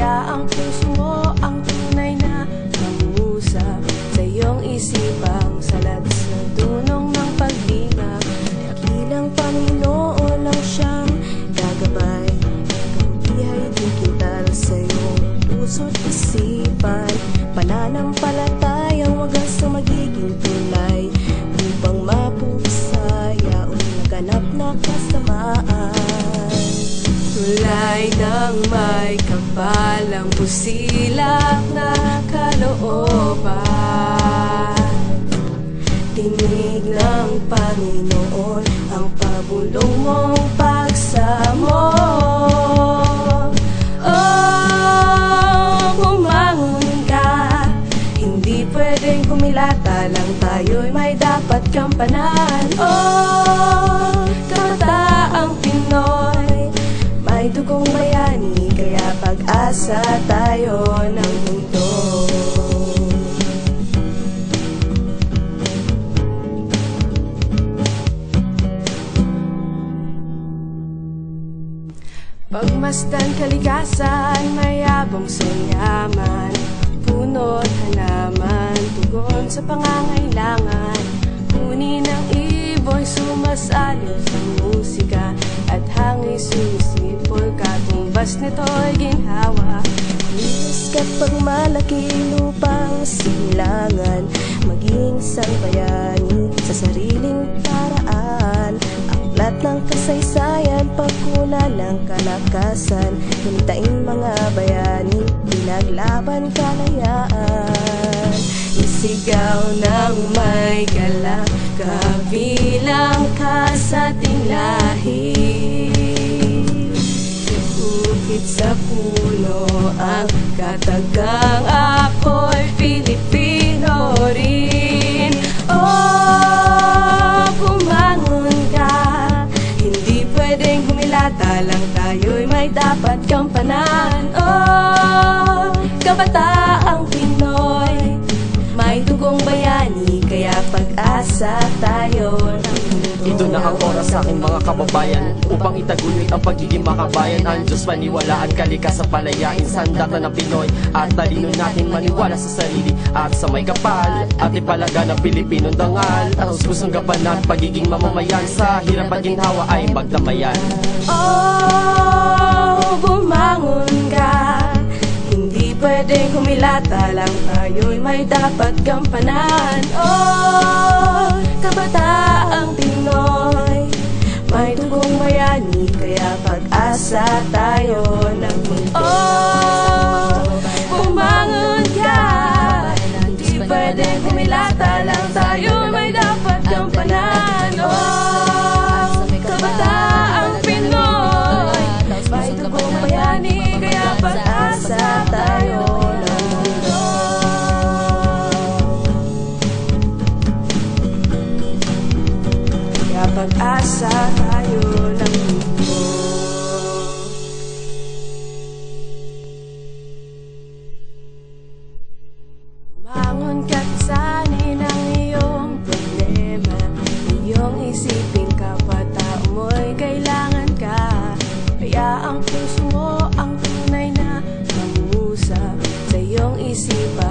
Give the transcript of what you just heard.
Kaya ang puso mo ang tunay na pangusap sa iyong isipang salat sa dunong ng paglinga. Dakilang Panginoon lang siyang gagabay, kabubuhay din kintal sa iyong puso't isipan. Pananampalatayang wagas na magiging tulay upang mapusaya o naganap na kasamaan. Tulay ng may kapalang busilak na kalooban, tinig ng Panginoon ang pabulong mong pagsamo. Oh, bumangon ka, hindi pwedeng kumilata lang, tayo'y may dapat gampanan. Oh, kabataang Pinoy, may dugong bayani, kaya pag-asa tayo ng mundo. Pagmasdan kalikasan, mayabong sa yaman, puno't halaman, tugon sa pangangailangan. Kunin ang ibo'y sumasalo sa musika, at hangin sumisipol, katumbas nito'y ginhawa. Kulis kapag malaki lupang silangan, maging isang bayani sa sariling paraan. Aklat ng kasaysayan, pagkuna ng kalakasan, hintayin mga bayani, pinaglaban kalayaan. Isigaw ng may galang, kabilang ka sa ating lahi. Bukit sa puno ang katagang, ako'y Pilipino rin. Oh, bumangon ka, hindi pwedeng humilata lang, tayo'y may dapat gampanan. Oh, kabataang Pinoy, may dugong bayani, kaya pag-asa tayo ng mundo. Ito na ang oras sa aking mga kababayan, upang itaguyod ang pagiging makabayan. Ang Diyos paniwalaan, kalikasan palayain, sandata ng Pinoy, at talino natin maniwala sa sarili at sa may kapal, at ipalaga ng Pilipinong dangal. Ang pusong gabanan, pagiging mamamayan, sa hirap at ginhawa ay magdamayan. Oh, bumangon ka, hindi pwedeng humilata lang, tayo'y may dapat gampanan. Oh, kabataang Pinoy, may dugong bayani, kaya pag-asa tayo ng mundo. Oh, bumangon ka, hindi pwedeng humilata lang, tayo'y may dapat gampanan. Oh, kabataang Pinoy, may dugong bayani, kaya pag-asa tayo ng mundo. Kaya pag-asa tayo ng mundo. Bangon ka't sanin ang iyong problema, iyong isipin kapatao mo'y kailangan ka. Kaya ang puso mo ang tunay na pangusap sa iyong isipan.